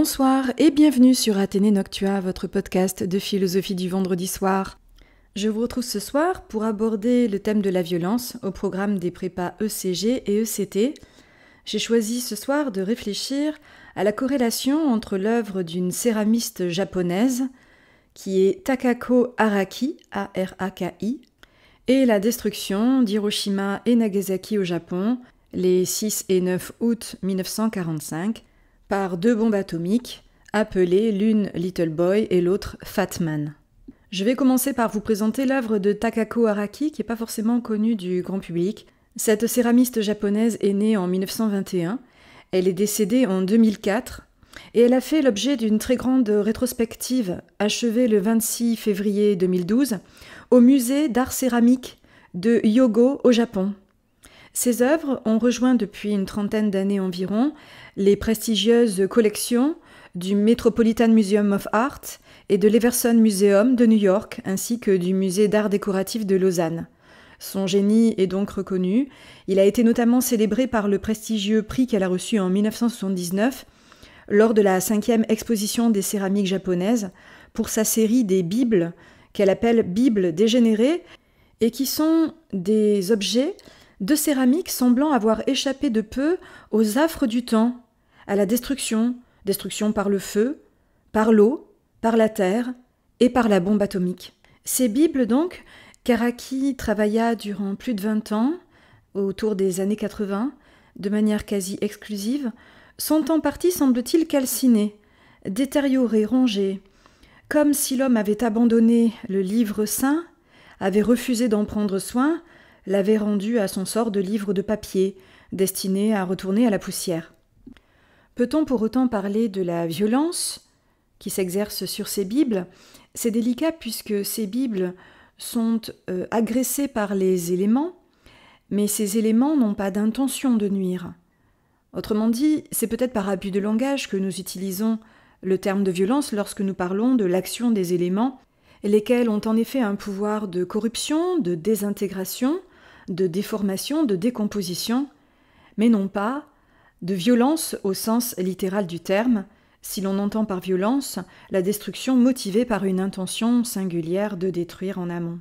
Bonsoir et bienvenue sur Athénée Noctua, votre podcast de philosophie du vendredi soir. Je vous retrouve ce soir pour aborder le thème de la violence au programme des prépas ECG et ECT. J'ai choisi ce soir de réfléchir à la corrélation entre l'œuvre d'une céramiste japonaise, qui est Takako Araki, A-R-A-K-I, et la destruction d'Hiroshima et Nagasaki au Japon, les 6 et 9 août 1945, par deux bombes atomiques, appelées l'une Little Boy et l'autre Fat Man. Je vais commencer par vous présenter l'œuvre de Takako Araki, qui n'est pas forcément connue du grand public. Cette céramiste japonaise est née en 1921, elle est décédée en 2004, et elle a fait l'objet d'une très grande rétrospective achevée le 26 février 2012 au musée d'art céramique de Hyogo au Japon. Ses œuvres ont rejoint depuis une trentaine d'années environ les prestigieuses collections du Metropolitan Museum of Art et de l'Everson Museum de New York, ainsi que du musée d'art décoratif de Lausanne. Son génie est donc reconnu. Il a été notamment célébré par le prestigieux prix qu'elle a reçu en 1979 lors de la 5e exposition des céramiques japonaises pour sa série des bibles qu'elle appelle « Bibles dégénérées » et qui sont des objets de céramique semblant avoir échappé de peu aux affres du temps, à la destruction par le feu, par l'eau, par la terre et par la bombe atomique. Ces bibles donc, qu'Araki travailla durant plus de 20 ans, autour des années 80, de manière quasi exclusive, sont en partie, semble-t-il, calcinées, détériorées, rongées, comme si l'homme avait abandonné le livre saint, avait refusé d'en prendre soin, l'avait rendu à son sort de livre de papier, destiné à retourner à la poussière. Peut-on pour autant parler de la violence qui s'exerce sur ces bibles ? C'est délicat puisque ces bibles sont agressées par les éléments, mais ces éléments n'ont pas d'intention de nuire. Autrement dit, c'est peut-être par abus de langage que nous utilisons le terme de violence lorsque nous parlons de l'action des éléments, lesquels ont en effet un pouvoir de corruption, de désintégration, de déformation, de décomposition, mais non pas de violence au sens littéral du terme, si l'on entend par violence la destruction motivée par une intention singulière de détruire en amont.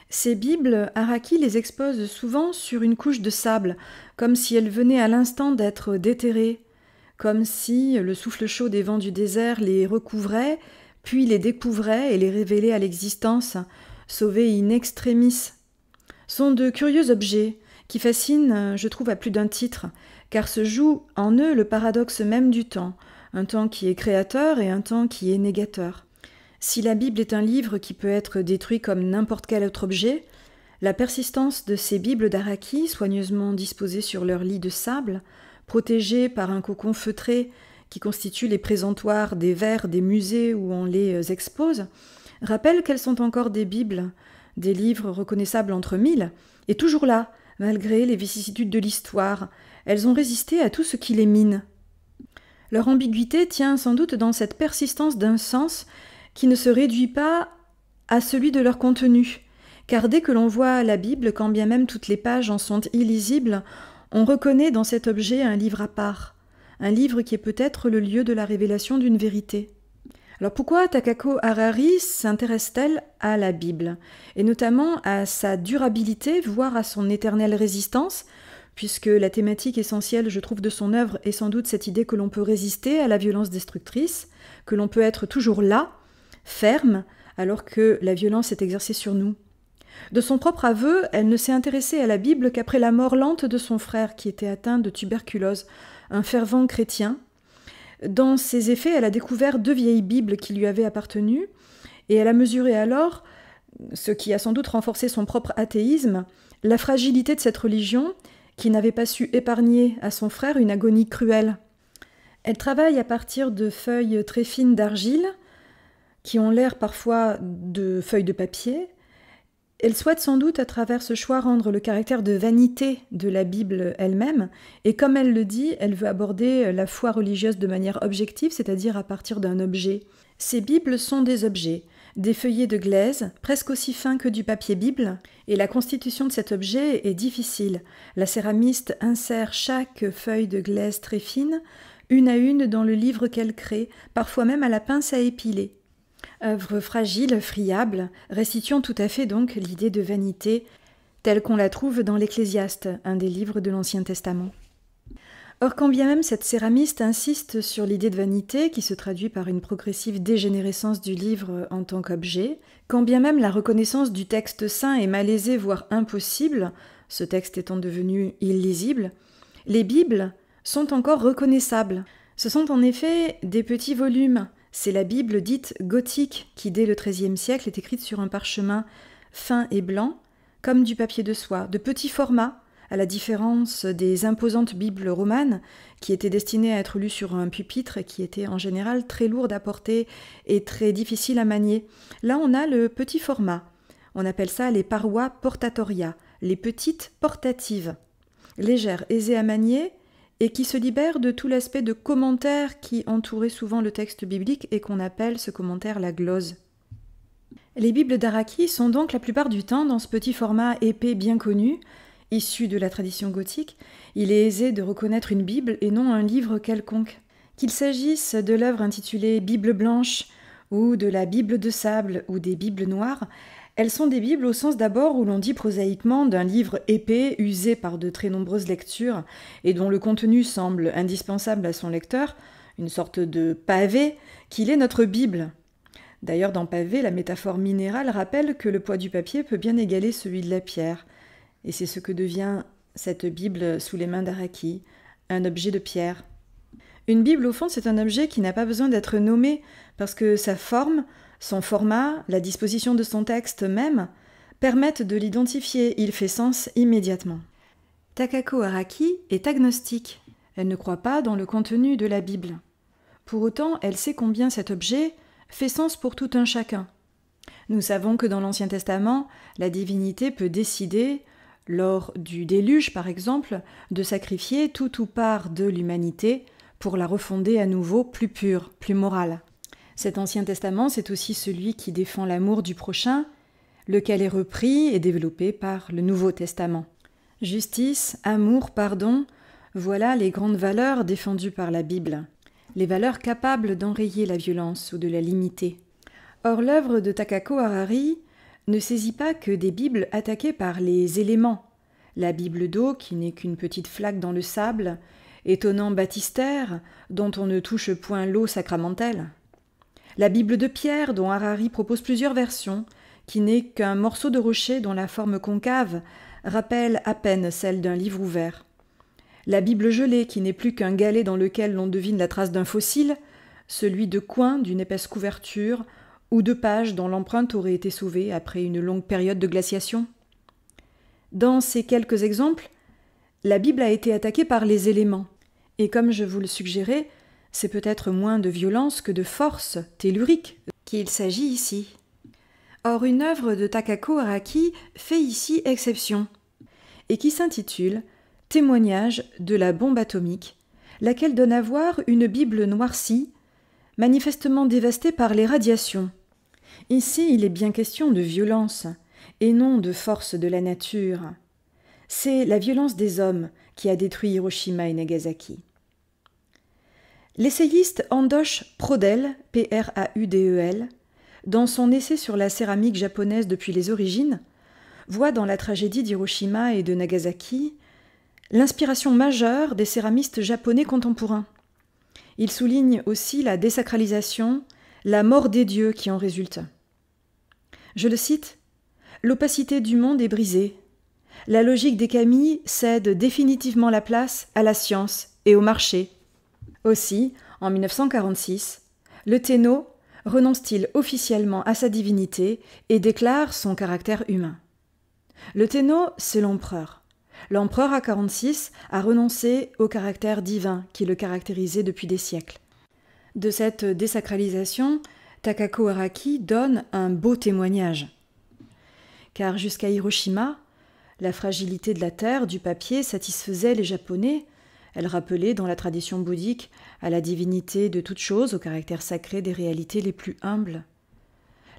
Ces bibles, Araki les expose souvent sur une couche de sable, comme si elles venaient à l'instant d'être déterrées, comme si le souffle chaud des vents du désert les recouvrait, puis les découvrait et les révélait à l'existence, sauvés in extremis. Sont de curieux objets qui fascinent, je trouve, à plus d'un titre, car se joue en eux le paradoxe même du temps, un temps qui est créateur et un temps qui est négateur. Si la Bible est un livre qui peut être détruit comme n'importe quel autre objet, la persistance de ces Bibles d'Araki, soigneusement disposées sur leur lit de sable, protégées par un cocon feutré qui constitue les présentoirs des verres des musées où on les expose, rappelle qu'elles sont encore des Bibles, des livres reconnaissables entre mille, et toujours là, malgré les vicissitudes de l'histoire, elles ont résisté à tout ce qui les mine. Leur ambiguïté tient sans doute dans cette persistance d'un sens qui ne se réduit pas à celui de leur contenu, car dès que l'on voit la Bible, quand bien même toutes les pages en sont illisibles, on reconnaît dans cet objet un livre à part, un livre qui est peut-être le lieu de la révélation d'une vérité. Alors pourquoi Takako Araki s'intéresse-t-elle à la Bible, et notamment à sa durabilité, voire à son éternelle résistance, puisque la thématique essentielle, je trouve, de son œuvre est sans doute cette idée que l'on peut résister à la violence destructrice, que l'on peut être toujours là, ferme, alors que la violence est exercée sur nous. De son propre aveu, elle ne s'est intéressée à la Bible qu'après la mort lente de son frère, qui était atteint de tuberculose, un fervent chrétien. Dans ses effets, elle a découvert 2 vieilles Bibles qui lui avaient appartenu, et elle a mesuré alors, ce qui a sans doute renforcé son propre athéisme, la fragilité de cette religion qui n'avait pas su épargner à son frère une agonie cruelle. Elle travaille à partir de feuilles très fines d'argile, qui ont l'air parfois de feuilles de papier. Elle souhaite sans doute à travers ce choix rendre le caractère de vanité de la Bible elle-même, et comme elle le dit, elle veut aborder la foi religieuse de manière objective, c'est-à-dire à partir d'un objet. Ces Bibles sont des objets, des feuillets de glaise, presque aussi fins que du papier Bible, et la constitution de cet objet est difficile. La céramiste insère chaque feuille de glaise très fine, une à une dans le livre qu'elle crée, parfois même à la pince à épiler. Œuvre fragile, friable, restituant tout à fait donc l'idée de vanité, telle qu'on la trouve dans l'Ecclésiaste, un des livres de l'Ancien Testament. Or, quand bien même cette céramiste insiste sur l'idée de vanité, qui se traduit par une progressive dégénérescence du livre en tant qu'objet, quand bien même la reconnaissance du texte saint est malaisée, voire impossible, ce texte étant devenu illisible, les Bibles sont encore reconnaissables. Ce sont en effet des petits volumes. C'est la Bible dite gothique, qui dès le XIIIe siècle est écrite sur un parchemin fin et blanc, comme du papier de soie, de petit format, à la différence des imposantes Bibles romanes, qui étaient destinées à être lues sur un pupitre et qui étaient en général très lourdes à porter et très difficiles à manier. Là, on a le petit format. On appelle ça les parois portatoria, les petites portatives, légères, aisées à manier et qui se libèrent de tout l'aspect de commentaire qui entourait souvent le texte biblique et qu'on appelle ce commentaire la glose. Les Bibles d'Araki sont donc la plupart du temps dans ce petit format épais bien connu, issu de la tradition gothique. Il est aisé de reconnaître une Bible et non un livre quelconque. Qu'il s'agisse de l'œuvre intitulée Bible blanche ou de la Bible de sable ou des Bibles noires, elles sont des Bibles au sens d'abord où l'on dit prosaïquement d'un livre épais, usé par de très nombreuses lectures et dont le contenu semble indispensable à son lecteur, une sorte de pavé, qu'il est notre Bible. D'ailleurs, dans pavé, la métaphore minérale rappelle que le poids du papier peut bien égaler celui de la pierre. Et c'est ce que devient cette Bible sous les mains d'Araki, un objet de pierre. Une Bible, au fond, c'est un objet qui n'a pas besoin d'être nommé, parce que sa forme, son format, la disposition de son texte même, permettent de l'identifier, il fait sens immédiatement. Takako Araki est agnostique, elle ne croit pas dans le contenu de la Bible. Pour autant, elle sait combien cet objet fait sens pour tout un chacun. Nous savons que dans l'Ancien Testament, la divinité peut décider, lors du déluge par exemple, de sacrifier tout ou part de l'humanité pour la refonder à nouveau plus pure, plus morale. Cet Ancien Testament, c'est aussi celui qui défend l'amour du prochain, lequel est repris et développé par le Nouveau Testament. Justice, amour, pardon, voilà les grandes valeurs défendues par la Bible, les valeurs capables d'enrayer la violence ou de la limiter. Or, l'œuvre de Takako Harari ne saisit pas que des Bibles attaquées par les éléments. La Bible d'eau, qui n'est qu'une petite flaque dans le sable, étonnant baptistère, dont on ne touche point l'eau sacramentelle. La Bible de pierre, dont Harari propose plusieurs versions, qui n'est qu'un morceau de rocher dont la forme concave rappelle à peine celle d'un livre ouvert. La Bible gelée, qui n'est plus qu'un galet dans lequel l'on devine la trace d'un fossile, celui de coins d'une épaisse couverture, ou de pages dont l'empreinte aurait été sauvée après une longue période de glaciation. Dans ces quelques exemples, la Bible a été attaquée par les éléments, et comme je vous le suggérais, c'est peut-être moins de violence que de force tellurique qu'il s'agit ici. Or, une œuvre de Takako Araki fait ici exception, et qui s'intitule « Témoignage de la bombe atomique », laquelle donne à voir une Bible noircie, manifestement dévastée par les radiations. Ici, il est bien question de violence, et non de force de la nature. C'est la violence des hommes qui a détruit Hiroshima et Nagasaki. L'essayiste Andosh Prodel, P-R-A-U-D-E-L, dans son essai sur la céramique japonaise depuis les origines, voit dans la tragédie d'Hiroshima et de Nagasaki l'inspiration majeure des céramistes japonais contemporains. Il souligne aussi la désacralisation, la mort des dieux qui en résulte. Je le cite, « L'opacité du monde est brisée. La logique des kami cède définitivement la place à la science et au marché. » Aussi, en 1946, le Tenno renonce-t-il officiellement à sa divinité et déclare son caractère humain. Le Tenno, c'est l'empereur. L'empereur à 46 a renoncé au caractère divin qui le caractérisait depuis des siècles. De cette désacralisation, Takako Araki donne un beau témoignage. Car jusqu'à Hiroshima, la fragilité de la terre, du papier, satisfaisait les Japonais. Elle rappelait, dans la tradition bouddhique, à la divinité de toute chose, au caractère sacré des réalités les plus humbles.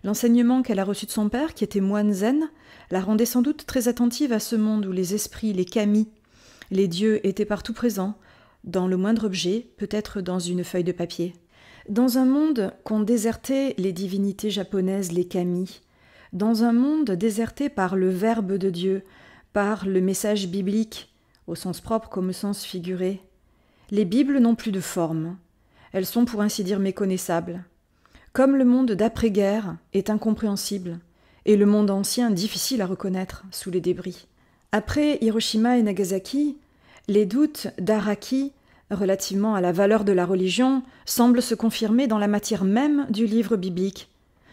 L'enseignement qu'elle a reçu de son père, qui était moine zen, la rendait sans doute très attentive à ce monde où les esprits, les kami, les dieux étaient partout présents, dans le moindre objet, peut-être dans une feuille de papier. Dans un monde qu'ont déserté les divinités japonaises, les kami, dans un monde déserté par le Verbe de Dieu, par le message biblique, au sens propre comme au sens figuré, les Bibles n'ont plus de forme. Elles sont pour ainsi dire méconnaissables. Comme le monde d'après-guerre est incompréhensible, et le monde ancien difficile à reconnaître sous les débris. Après Hiroshima et Nagasaki, les doutes d'Araki relativement à la valeur de la religion semblent se confirmer dans la matière même du livre biblique,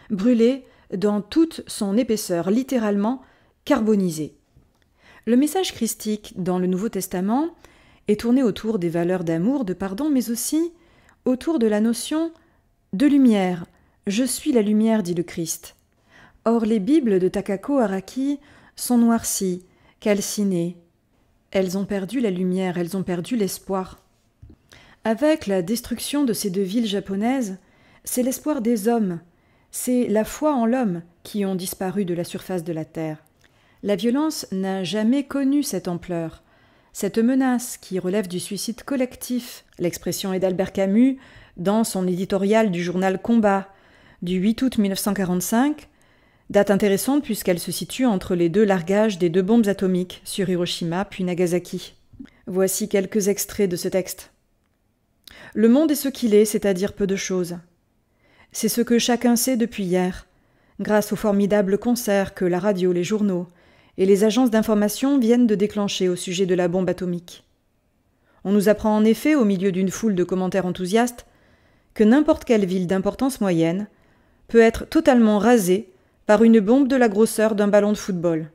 brûlé dans toute son épaisseur, littéralement carbonisé. Le message christique dans le Nouveau Testament est tourné autour des valeurs d'amour, de pardon, mais aussi autour de la notion de lumière. « Je suis la lumière », dit le Christ. Or, les Bibles de Takako Araki sont noircies, calcinées. Elles ont perdu la lumière, elles ont perdu l'espoir. Avec la destruction de ces deux villes japonaises, c'est l'espoir des hommes, c'est la foi en l'homme qui ont disparu de la surface de la terre. La violence n'a jamais connu cette ampleur. Cette menace qui relève du suicide collectif, l'expression est d'Albert Camus dans son éditorial du journal Combat du 8 août 1945, date intéressante puisqu'elle se situe entre les deux largages des deux bombes atomiques sur Hiroshima puis Nagasaki. Voici quelques extraits de ce texte. « Le monde est ce qu'il est, c'est-à-dire peu de choses. C'est ce que chacun sait depuis hier, grâce aux formidables concerts que la radio, les journaux et les agences d'information viennent de déclencher au sujet de la bombe atomique. On nous apprend en effet, au milieu d'une foule de commentaires enthousiastes, que n'importe quelle ville d'importance moyenne peut être totalement rasée par une bombe de la grosseur d'un ballon de football.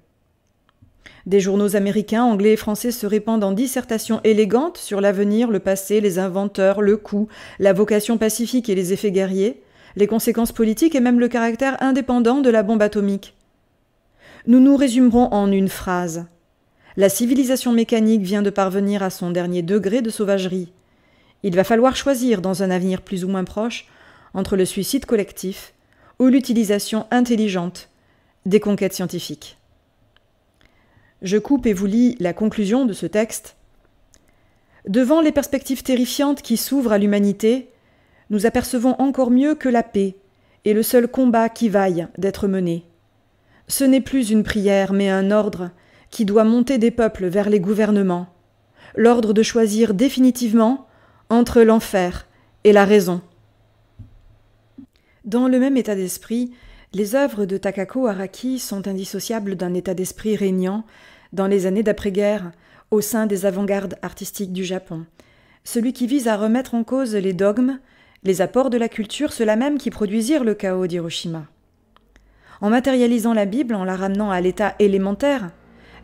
Des journaux américains, anglais et français se répandent en dissertations élégantes sur l'avenir, le passé, les inventeurs, le coût, la vocation pacifique et les effets guerriers, les conséquences politiques et même le caractère indépendant de la bombe atomique. Nous nous résumerons en une phrase. La civilisation mécanique vient de parvenir à son dernier degré de sauvagerie. Il va falloir choisir dans un avenir plus ou moins proche entre le suicide collectif ou l'utilisation intelligente des conquêtes scientifiques. Je coupe et vous lis la conclusion de ce texte. Devant les perspectives terrifiantes qui s'ouvrent à l'humanité, nous apercevons encore mieux que la paix est le seul combat qui vaille d'être mené. Ce n'est plus une prière, mais un ordre qui doit monter des peuples vers les gouvernements, l'ordre de choisir définitivement entre l'enfer et la raison. Dans le même état d'esprit, les œuvres de Takako Araki sont indissociables d'un état d'esprit régnant dans les années d'après-guerre au sein des avant-gardes artistiques du Japon, celui qui vise à remettre en cause les dogmes, les apports de la culture, ceux-là même qui produisirent le chaos d'Hiroshima. En matérialisant la Bible, en la ramenant à l'état élémentaire,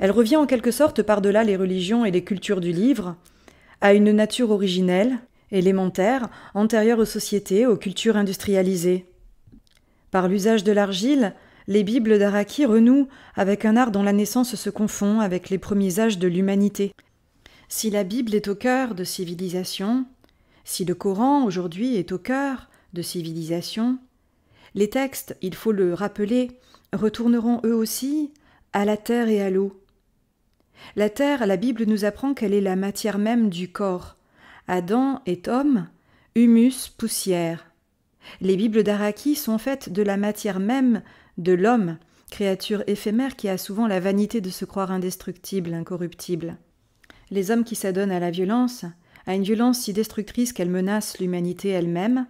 elle revient en quelque sorte par-delà les religions et les cultures du livre, à une nature originelle, élémentaire, antérieure aux sociétés, aux cultures industrialisées. Par l'usage de l'argile, les Bibles d'Araki renouent avec un art dont la naissance se confond avec les premiers âges de l'humanité. Si la Bible est au cœur de civilisation, si le Coran aujourd'hui est au cœur de civilisation, les textes, il faut le rappeler, retourneront eux aussi à la terre et à l'eau. La terre, la Bible nous apprend qu'elle est la matière même du corps. Adam est homme, humus, poussière. Les Bibles d'Araki sont faites de la matière même de l'homme, créature éphémère qui a souvent la vanité de se croire indestructible, incorruptible. Les hommes qui s'adonnent à la violence, à une violence si destructrice qu'elle menace l'humanité elle-même,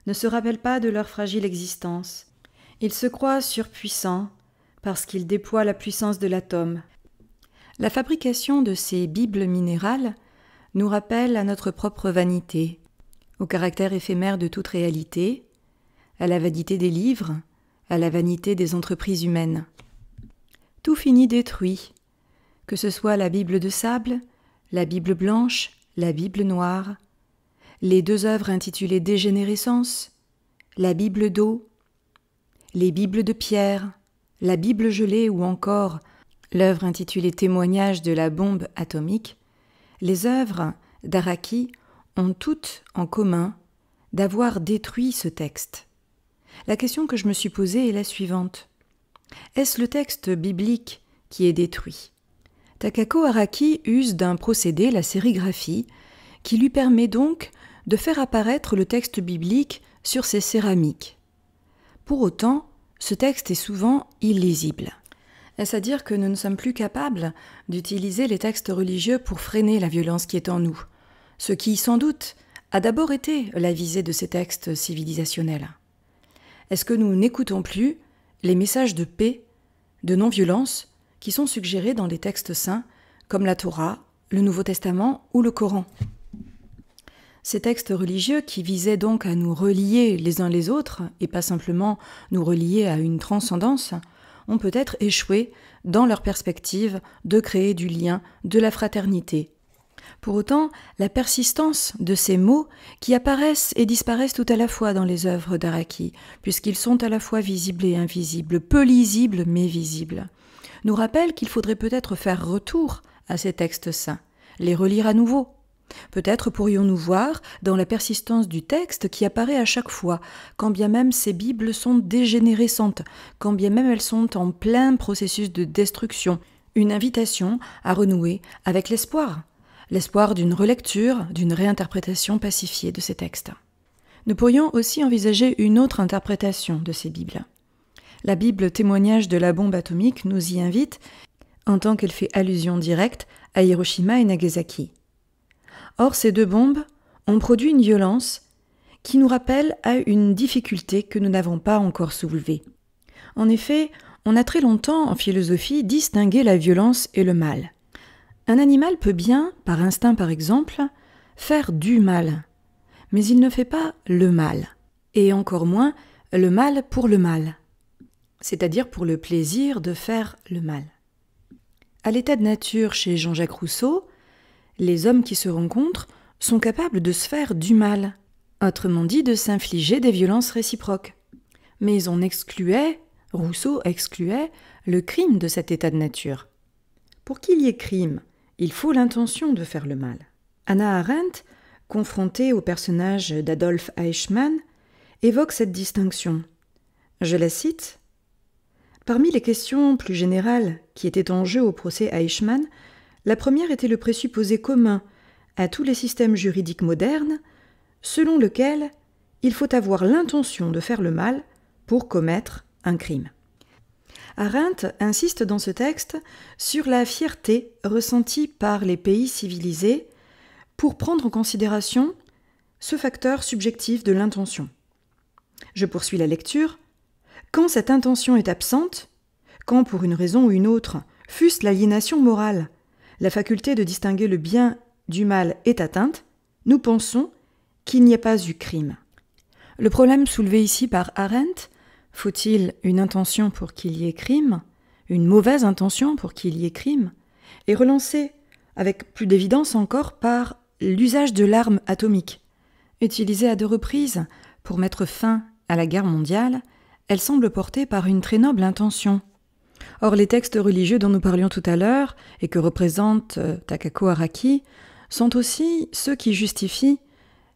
ne se rappellent pas de leur fragile existence. Ils se croient surpuissants parce qu'ils déploient la puissance de l'atome. La fabrication de ces Bibles minérales nous rappelle à notre propre vanité, au caractère éphémère de toute réalité, à la vanité des livres, à la vanité des entreprises humaines. Tout finit détruit, que ce soit la Bible de sable, la Bible blanche, la Bible noire, les deux œuvres intitulées Dégénérescence, la Bible d'eau, les Bibles de pierre, la Bible gelée ou encore l'œuvre intitulée Témoignage de la bombe atomique, les œuvres d'Araki ont toutes en commun d'avoir détruit ce texte. La question que je me suis posée est la suivante. Est-ce le texte biblique qui est détruit ? Takako Araki use d'un procédé, la sérigraphie, qui lui permet donc de faire apparaître le texte biblique sur ces céramiques. Pour autant, ce texte est souvent illisible. Est-ce à dire que nous ne sommes plus capables d'utiliser les textes religieux pour freiner la violence qui est en nous, ce qui, sans doute, a d'abord été la visée de ces textes civilisationnels? Est-ce que nous n'écoutons plus les messages de paix, de non-violence, qui sont suggérés dans les textes saints, comme la Torah, le Nouveau Testament ou le Coran? Ces textes religieux qui visaient donc à nous relier les uns les autres, et pas simplement nous relier à une transcendance, ont peut-être échoué dans leur perspective de créer du lien, de la fraternité. Pour autant, la persistance de ces mots qui apparaissent et disparaissent tout à la fois dans les œuvres d'Araki, puisqu'ils sont à la fois visibles et invisibles, peu lisibles mais visibles, nous rappelle qu'il faudrait peut-être faire retour à ces textes saints, les relire à nouveau. Peut-être pourrions-nous voir dans la persistance du texte qui apparaît à chaque fois, quand bien même ces Bibles sont dégénérescentes, quand bien même elles sont en plein processus de destruction, une invitation à renouer avec l'espoir d'une relecture, d'une réinterprétation pacifiée de ces textes. Nous pourrions aussi envisager une autre interprétation de ces Bibles. La Bible témoignage de la bombe atomique nous y invite, en tant qu'elle fait allusion directe à Hiroshima et Nagasaki. Or, ces deux bombes ont produit une violence qui nous rappelle à une difficulté que nous n'avons pas encore soulevée. En effet, on a très longtemps, en philosophie, distingué la violence et le mal. Un animal peut bien, par instinct par exemple, faire du mal, mais il ne fait pas le mal, et encore moins le mal pour le mal, c'est-à-dire pour le plaisir de faire le mal. À l'état de nature chez Jean-Jacques Rousseau, les hommes qui se rencontrent sont capables de se faire du mal, autrement dit de s'infliger des violences réciproques. Mais Rousseau excluait le crime de cet état de nature. Pour qu'il y ait crime, il faut l'intention de faire le mal. Hannah Arendt, confrontée au personnage d'Adolf Eichmann, évoque cette distinction. Je la cite. « Parmi les questions plus générales qui étaient en jeu au procès Eichmann, la première était le présupposé commun à tous les systèmes juridiques modernes, selon lequel il faut avoir l'intention de faire le mal pour commettre un crime. » Arendt insiste dans ce texte sur la fierté ressentie par les pays civilisés pour prendre en considération ce facteur subjectif de l'intention. Je poursuis la lecture. Quand cette intention est absente, quand pour une raison ou une autre, fût-ce l'aliénation morale, la faculté de distinguer le bien du mal est atteinte, nous pensons qu'il n'y a pas eu crime. Le problème soulevé ici par Arendt, faut-il une intention pour qu'il y ait crime, une mauvaise intention pour qu'il y ait crime, est relancé avec plus d'évidence encore par l'usage de l'arme atomique. Utilisée à 2 reprises pour mettre fin à la guerre mondiale, elle semble portée par une très noble intention. Or, les textes religieux dont nous parlions tout à l'heure et que représente Takako Araki sont aussi ceux qui justifient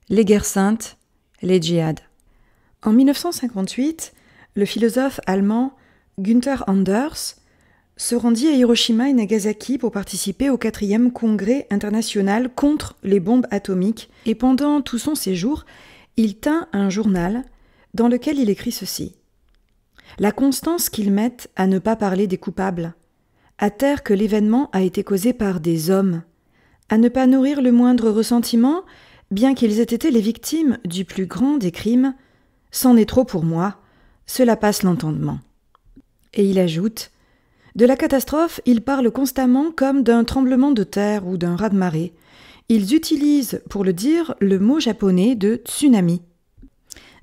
les guerres saintes, les djihad. En 1958, le philosophe allemand Günther Anders se rendit à Hiroshima et Nagasaki pour participer au 4e congrès international contre les bombes atomiques et pendant tout son séjour, il tint un journal dans lequel il écrit ceci. La constance qu'ils mettent à ne pas parler des coupables, à taire que l'événement a été causé par des hommes, à ne pas nourrir le moindre ressentiment, bien qu'ils aient été les victimes du plus grand des crimes, c'en est trop pour moi, cela passe l'entendement. Et il ajoute, de la catastrophe, ils parlent constamment comme d'un tremblement de terre ou d'un raz-de-marée. Ils utilisent, pour le dire, le mot japonais de tsunami.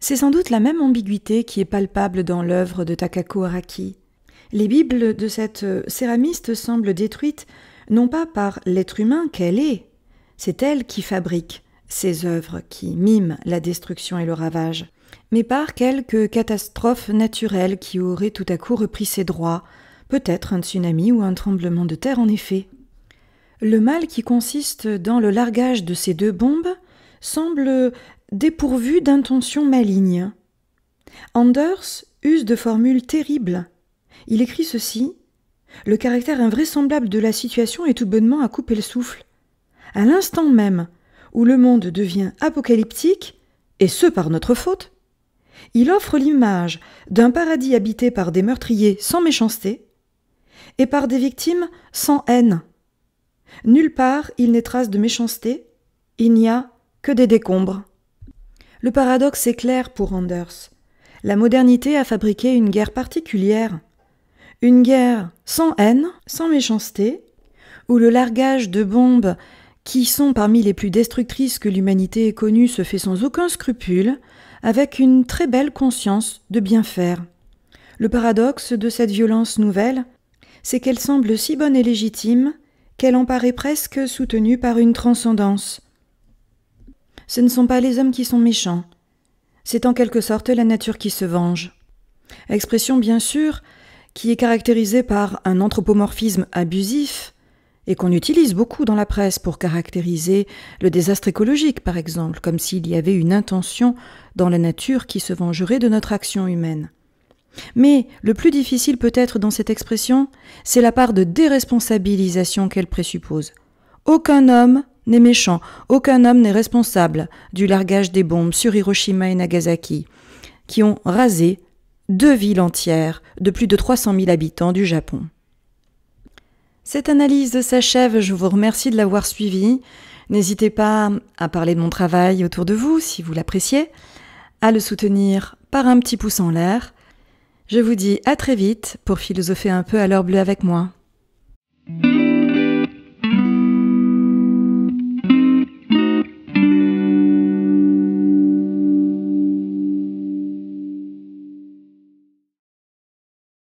C'est sans doute la même ambiguïté qui est palpable dans l'œuvre de Takako Araki. Les Bibles de cette céramiste semblent détruites non pas par l'être humain qu'elle est, c'est elle qui fabrique ces œuvres qui miment la destruction et le ravage, mais par quelque catastrophe naturelle qui aurait tout à coup repris ses droits, peut-être un tsunami ou un tremblement de terre en effet. Le mal qui consiste dans le largage de ces 2 bombes semble dépourvu d'intentions malignes. Anders use de formules terribles. Il écrit ceci : « Le caractère invraisemblable de la situation est tout bonnement à couper le souffle. À l'instant même où le monde devient apocalyptique, et ce par notre faute, il offre l'image d'un paradis habité par des meurtriers sans méchanceté et par des victimes sans haine. Nulle part il n'est trace de méchanceté, il n'y a que des décombres. Le paradoxe est clair pour Anders. La modernité a fabriqué une guerre particulière, une guerre sans haine, sans méchanceté, où le largage de bombes qui sont parmi les plus destructrices que l'humanité ait connues se fait sans aucun scrupule, avec une très belle conscience de bien faire. Le paradoxe de cette violence nouvelle, c'est qu'elle semble si bonne et légitime qu'elle en paraît presque soutenue par une transcendance. Ce ne sont pas les hommes qui sont méchants, c'est en quelque sorte la nature qui se venge. Expression bien sûr qui est caractérisée par un anthropomorphisme abusif et qu'on utilise beaucoup dans la presse pour caractériser le désastre écologique par exemple, comme s'il y avait une intention dans la nature qui se vengerait de notre action humaine. Mais le plus difficile peut-être dans cette expression, c'est la part de déresponsabilisation qu'elle présuppose. Aucun homme n'est méchant, aucun homme n'est responsable du largage des bombes sur Hiroshima et Nagasaki, qui ont rasé 2 villes entières de plus de 300 000 habitants du Japon. Cette analyse s'achève, je vous remercie de l'avoir suivie. N'hésitez pas à parler de mon travail autour de vous si vous l'appréciez, à le soutenir par un petit pouce en l'air. Je vous dis à très vite pour philosopher un peu à l'heure bleue avec moi.